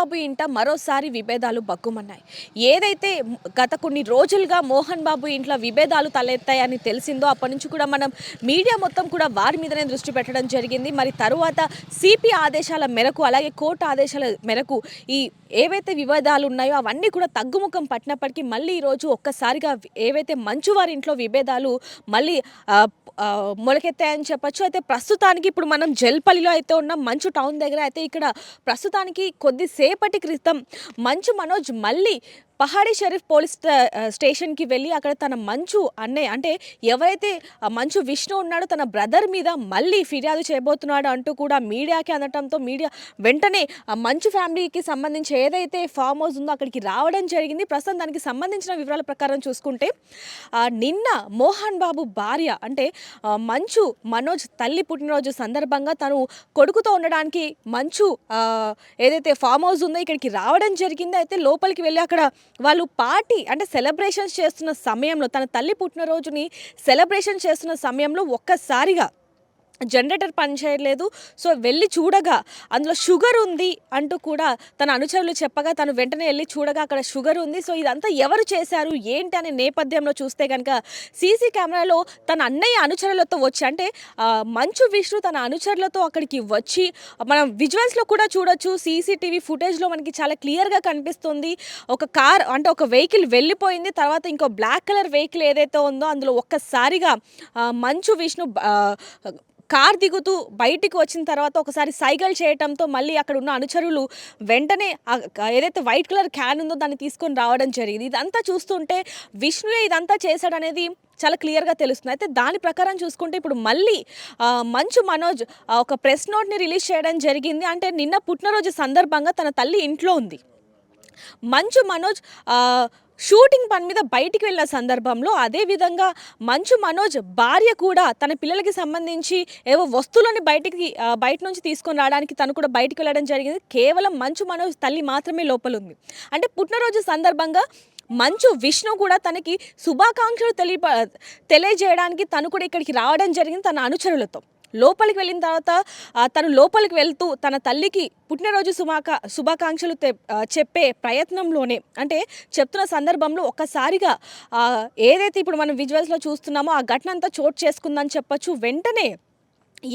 బాబు ఇంట మరోసారి విభేదాలు బగ్గుమన్నాయి. ఏదైతే గత కొన్ని రోజులుగా మోహన్ బాబు ఇంట్లో విభేదాలు తలెత్తాయని తెలిసిందో అప్పటి నుంచి కూడా మనం మీడియా మొత్తం కూడా వారి మీదనే దృష్టి పెట్టడం జరిగింది. మరి తరువాత సిపి ఆదేశాల మేరకు అలాగే కోర్టు ఆదేశాల మేరకు ఈ ఏవైతే వివాదాలు ఉన్నాయో అవన్నీ కూడా తగ్గుముఖం పట్టినప్పటికీ మళ్ళీ ఈరోజు ఒక్కసారిగా ఏవైతే మంచు వారి ఇంట్లో విభేదాలు మళ్ళీ మొలకెత్తాయని చెప్పొచ్చు. అయితే ప్రస్తుతానికి ఇప్పుడు మనం జల్పల్లిలో అయితే ఉన్నాం, మంచు టౌన్ దగ్గర. అయితే ఇక్కడ ప్రస్తుతానికి కొద్దిసేపటి క్రితం మంచు మనోజ్ మళ్ళీ పహాడీ షరీఫ్ పోలీస్ స్టేషన్కి వెళ్ళి అక్కడ తన మంచు అన్నయ్య అంటే ఎవరైతే మంచు విష్ణు ఉన్నాడో తన బ్రదర్ మీద మళ్ళీ ఫిర్యాదు చేయబోతున్నాడు అంటూ కూడా మీడియాకి అనటంతో మీడియా వెంటనే మంచు ఫ్యామిలీకి సంబంధించి ఏదైతే ఫామ్ హౌస్ ఉందో అక్కడికి రావడం జరిగింది. ప్రస్తుతం దానికి సంబంధించిన వివరాల ప్రకారం చూసుకుంటే నిన్న మోహన్ బాబు భార్య అంటే మంచు మనోజ్ తల్లి పుట్టినరోజు సందర్భంగా తను కొడుకుతో ఉండడానికి మంచు ఏదైతే ఫామ్ హౌస్ ఉందో ఇక్కడికి రావడం జరిగింది. అయితే లోపలికి వెళ్ళి అక్కడ వాళ్ళు పార్టీ అంటే సెలబ్రేషన్స్ చేస్తున్న సమయంలో తన తల్లి పుట్టినరోజుని సెలబ్రేషన్ చేస్తున్న సమయంలో ఒక్కసారిగా జనరేటర్ పనిచేయలేదు. సో వెళ్ళి చూడగా అందులో షుగర్ ఉంది అంటూ కూడా తన అనుచరులు చెప్పగా తను వెంటనే వెళ్ళి చూడగా అక్కడ షుగర్ ఉంది. సో ఇదంతా ఎవరు చేశారు ఏంటి అనే నేపథ్యంలో చూస్తే కనుక సీసీ కెమెరాలో తన అన్నయ్య అనుచరులతో వచ్చి అంటే మంచు విష్ణు తన అనుచరులతో అక్కడికి వచ్చి మనం విజువల్స్లో కూడా చూడొచ్చు. సీసీటీవీ ఫుటేజ్లో మనకి చాలా క్లియర్గా కనిపిస్తుంది. ఒక కార్ అంటే ఒక వెహికల్ వెళ్ళిపోయింది. తర్వాత ఇంకో బ్లాక్ కలర్ వెహికల్ ఏదైతే ఉందో అందులో ఒక్కసారిగా మంచు విష్ణు కార్ దిగుతూ బయటికి వచ్చిన తర్వాత ఒకసారి సైకిల్ చేయటంతో మళ్ళీ అక్కడ ఉన్న అనుచరులు వెంటనే ఏదైతే వైట్ కలర్ క్యాన్ ఉందో దాన్ని తీసుకొని రావడం జరిగింది. ఇదంతా చూస్తుంటే విష్ణువే ఇదంతా చేశాడనేది చాలా క్లియర్గా తెలుస్తుంది. అయితే దాని ప్రకారం చూసుకుంటే ఇప్పుడు మళ్ళీ మంచు మనోజ్ ఒక ప్రెస్ నోట్ని రిలీజ్ చేయడం జరిగింది. అంటే నిన్న పుట్టినరోజు సందర్భంగా తన తల్లి ఇంట్లో ఉంది. మంచు మనోజ్ షూటింగ్ పని మీద బయటికి వెళ్ళిన సందర్భంలో అదేవిధంగా మంచు మనోజ్ భార్య కూడా తన పిల్లలకి సంబంధించి ఏవో వస్తువులని బయట నుంచి తీసుకొని రావడానికి తను కూడా బయటికి వెళ్ళడం జరిగింది. కేవలం మంచు మనోజ్ తల్లి మాత్రమే లోపల ఉంది. అంటే పుట్టినరోజు సందర్భంగా మంచు విష్ణు కూడా తనకి శుభాకాంక్షలు తెలియజేయడానికి తను కూడా ఇక్కడికి రావడం జరిగింది తన అనుచరులతో. లోపలికి వెళ్ళిన తర్వాత తను లోపలికి వెళ్తూ తన తల్లికి పుట్టినరోజు శుభాకాంక్షలు చెప్పే ప్రయత్నంలోనే అంటే చెప్తున్న సందర్భంలో ఒక్కసారిగా ఏదైతే ఇప్పుడు మనం విజువల్స్లో చూస్తున్నామో ఆ ఘటన అంతా చోటు చేసుకుందని చెప్పొచ్చు. వెంటనే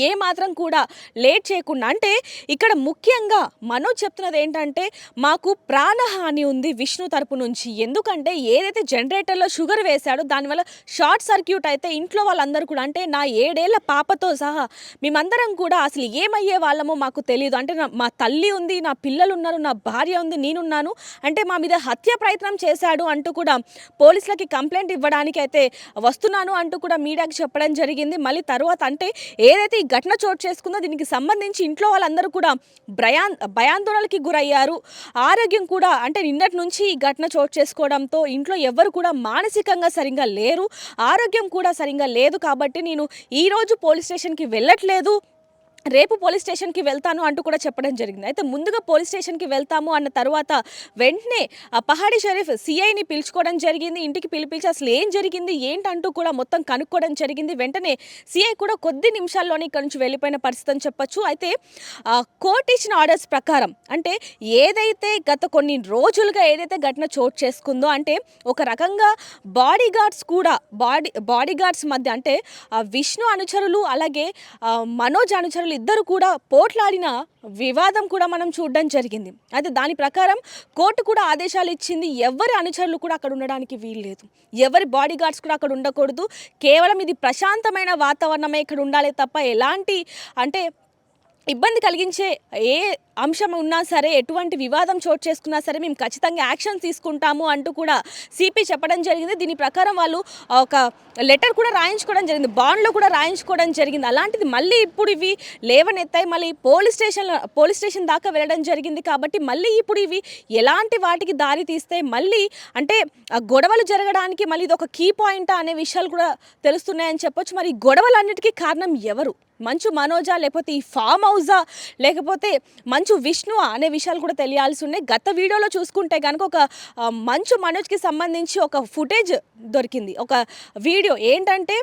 ఏ మాత్రం కూడా లేట్ చేయకుండా అంటే ఇక్కడ ముఖ్యంగా మనోజ్ చెప్తున్నది ఏంటంటే మాకు ప్రాణహాని ఉంది విష్ణు తరపు నుంచి. ఎందుకంటే ఏదైతే జనరేటర్లో షుగర్ వేశాడో దానివల్ల షార్ట్ సర్క్యూట్ అయితే ఇంట్లో వాళ్ళందరూ కూడా అంటే నా 7 ఏళ్ల పాపతో సహా మేమందరం కూడా అసలు ఏమయ్యే వాళ్ళమో మాకు తెలియదు. అంటే మా తల్లి ఉంది, నా పిల్లలు ఉన్నారు, నా భార్య ఉంది, నేనున్నాను. అంటే మా మీద హత్య ప్రయత్నం చేశాడు అంటూ కూడా పోలీసులకి కంప్లైంట్ ఇవ్వడానికి అయితే వస్తున్నాను అంటూ కూడా మీడియాకి చెప్పడం జరిగింది. మళ్ళీ తర్వాత అంటే ఏదైతే ఈ ఘటన చోటు చేసుకుందో దీనికి సంబంధించి ఇంట్లో వాళ్ళందరూ కూడా భయాందోళనకి గురయ్యారు. ఆరోగ్యం కూడా అంటే నిన్నటి నుంచి ఈ ఘటన చోటు చేసుకోవడంతో ఇంట్లో ఎవ్వరు కూడా మానసికంగా సరిగ్గా లేరు, ఆరోగ్యం కూడా సరిగ్గా లేదు. కాబట్టి నేను ఈరోజు పోలీస్ స్టేషన్కి వెళ్ళట్లేదు, రేపు పోలీస్ స్టేషన్కి వెళ్తాను అంటూ కూడా చెప్పడం జరిగింది. అయితే ముందుగా పోలీస్ స్టేషన్కి వెళ్తాము అన్న తర్వాత వెంటనే పహాడీ షరీఫ్ సిఐని పిలుచుకోవడం జరిగింది. ఇంటికి పిలిపించి అసలు ఏం జరిగింది ఏంటంటూ కూడా మొత్తం కనుక్కోవడం జరిగింది. వెంటనే సిఐ కూడా కొద్ది నిమిషాల్లోనే ఇక్కడ నుంచి వెళ్ళిపోయిన పరిస్థితి అని చెప్పొచ్చు. అయితే కోర్టు ఇచ్చిన ఆర్డర్స్ ప్రకారం అంటే ఏదైతే గత కొన్ని రోజులుగా ఏదైతే ఘటన చోటు చేసుకుందో అంటే ఒక రకంగా బాడీ గార్డ్స్ మధ్య అంటే విష్ణు అనుచరులు అలాగే మనోజ్ అనుచరులు ఇద్దరు కూడా పోట్లాడిన వివాదం కూడా మనం చూడడం జరిగింది. అయితే దాని ప్రకారం కోర్టు కూడా ఆదేశాలు ఇచ్చింది. ఎవరి అనుచరులు కూడా అక్కడ ఉండడానికి వీల్లేదు, ఎవరి బాడీ గార్డ్స్ కూడా అక్కడ ఉండకూడదు. కేవలం ఇది ప్రశాంతమైన వాతావరణమే ఇక్కడ ఉండాలి తప్ప ఎలాంటి అంటే ఇబ్బంది కలిగించే ఏ అంశం ఉన్నా సరే, ఎటువంటి వివాదం చోటు చేసుకున్నా సరే మేము ఖచ్చితంగా యాక్షన్ తీసుకుంటాము అంటూ కూడా సిపి చెప్పడం జరిగింది. దీని ప్రకారం వాళ్ళు ఒక లెటర్ కూడా రాయించుకోవడం జరిగింది, బాండ్లో కూడా రాయించుకోవడం జరిగింది. అలాంటిది మళ్ళీ ఇప్పుడు ఇవి లేవనెత్తాయి, మళ్ళీ పోలీస్ స్టేషన్ దాకా వెళ్ళడం జరిగింది. కాబట్టి మళ్ళీ ఇప్పుడు ఇవి ఎలాంటి వాటికి దారి తీస్తే మళ్ళీ అంటే గొడవలు జరగడానికి మళ్ళీ ఇది ఒక కీ పాయింట్ అనే విషయాలు కూడా తెలుస్తున్నాయని చెప్పొచ్చు. మరి గొడవలన్నిటికీ కారణం ఎవరు? మంచు మనోజా, లేకపోతే ఈ ఫామ్ హౌజా, లేకపోతే మంచు విష్ణు అనే విషయాలు కూడా తెలియాల్సి ఉన్నాయి. గత వీడియోలో చూసుకుంటే కనుక ఒక మంచు మనోజ్కి సంబంధించి ఒక ఫుటేజ్ దొరికింది, ఒక వీడియో ఏంటంటే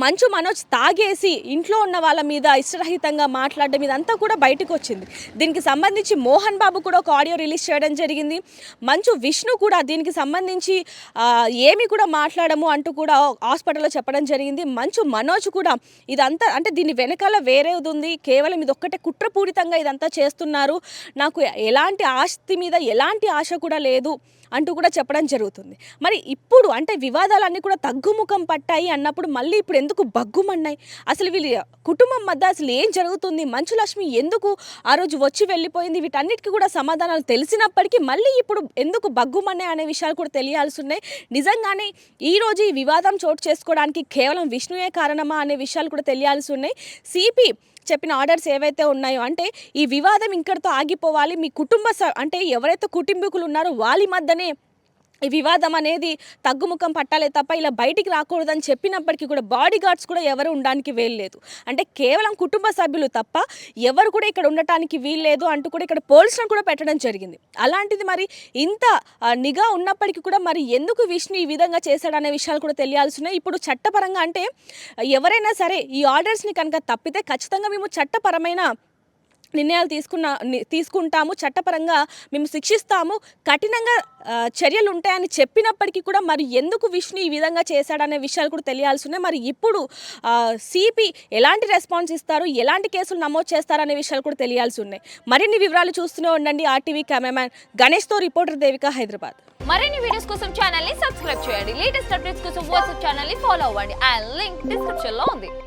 మంచు మనోజ్ తాగేసి ఇంట్లో ఉన్న వాళ్ళ మీద ఇష్టరహితంగా మాట్లాడడం ఇదంతా కూడా బయటకు వచ్చింది. దీనికి సంబంధించి మోహన్ బాబు కూడా ఒక ఆడియో రిలీజ్ చేయడం జరిగింది. మంచు విష్ణు కూడా దీనికి సంబంధించి ఏమి కూడా మాట్లాడము అంటూ కూడా హాస్పిటల్లో చెప్పడం జరిగింది. మంచు మనోజ్ కూడా ఇదంతా అంటే దీని వెనకాల వేరేది ఉంది, కేవలం ఇది ఒక్కటే కుట్రపూరితంగా ఇదంతా చేస్తున్నారు, నాకు ఎలాంటి ఆస్తి మీద ఎలాంటి ఆశ కూడా లేదు అంటూ కూడా చెప్పడం జరుగుతుంది. మరి ఇప్పుడు అంటే వివాదాలన్నీ కూడా తగ్గుముఖం పట్టాయి అన్నప్పుడు మళ్ళీ ఇప్పుడు ఎందుకు బగ్గుమన్నాయి? అసలు వీళ్ళ కుటుంబం మధ్య అసలు ఏం జరుగుతుంది? మంచు లక్ష్మి ఎందుకు ఆ రోజు వచ్చి వెళ్ళిపోయింది? వీటన్నిటికీ కూడా సమాధానాలు తెలిసినప్పటికీ మళ్ళీ ఇప్పుడు ఎందుకు బగ్గుమన్నాయి అనే విషయాలు కూడా తెలియాల్సి ఉన్నాయి. నిజంగానే ఈరోజు ఈ వివాదం చోటు చేసుకోవడానికి కేవలం విష్ణుయే కారణమా అనే విషయాలు కూడా తెలియాల్సి ఉన్నాయి. సిపి చెప్పిన ఆర్డర్స్ ఏవైతే ఉన్నాయో అంటే ఈ వివాదం ఇక్కడితో ఆగిపోవాలి, మీ కుటుంబ అంటే ఎవరైతే కుటుంబీకులు ఉన్నారో వాళ్ళ మధ్యనే ఈ వివాదం అనేది తగ్గుముఖం పట్టాలే తప్ప ఇలా బయటికి రాకూడదని చెప్పినప్పటికీ కూడా బాడీ గార్డ్స్ కూడా ఎవరు ఉండడానికి వీల్లేదు, అంటే కేవలం కుటుంబ సభ్యులు తప్ప ఎవరు కూడా ఇక్కడ ఉండటానికి వీల్లేదు అంటూ కూడా ఇక్కడ పోలీసులను కూడా పెట్టడం జరిగింది. అలాంటిది మరి ఇంత నిఘా ఉన్నప్పటికీ కూడా మరి ఎందుకు విష్ణు ఈ విధంగా చేశాడనే విషయాలు కూడా తెలియాల్సి ఉన్నాయి. ఇప్పుడు చట్టపరంగా అంటే ఎవరైనా సరే ఈ ఆర్డర్స్ని కనుక తప్పితే ఖచ్చితంగా మేము చట్టపరమైన నిర్ణయాలు తీసుకుంటాము, చట్టపరంగా మేము శిక్షిస్తాము, కఠినంగా చర్యలు ఉంటాయని చెప్పినప్పటికీ కూడా మరి ఎందుకు విష్ణు ఈ విధంగా చేశాడనే విషయాలు కూడా తెలియాల్సి ఉన్నాయి. మరి ఇప్పుడు సిపి ఎలాంటి రెస్పాన్స్ ఇస్తారు, ఎలాంటి కేసులు నమోదు చేస్తారనే విషయాలు కూడా తెలియాల్సి ఉన్నాయి. మరిన్ని వివరాలు చూస్తూనే ఉండండి. ఆర్టీవీ కెమెరామ్యాన్ గణేష్తో రిపోర్టర్ దేవిక, హైదరాబాద్. మరిన్ని వీడియోస్ కోసం ఛానల్ ని సబ్స్క్రైబ్ చేయండి. లేటెస్ట్ అప్డేట్స్ కోసం వాట్సాప్ ఛానల్ ని ఫాలో అవ్వండి. ఆ లింక్ డిస్క్రిప్షన్ లో ఉంది.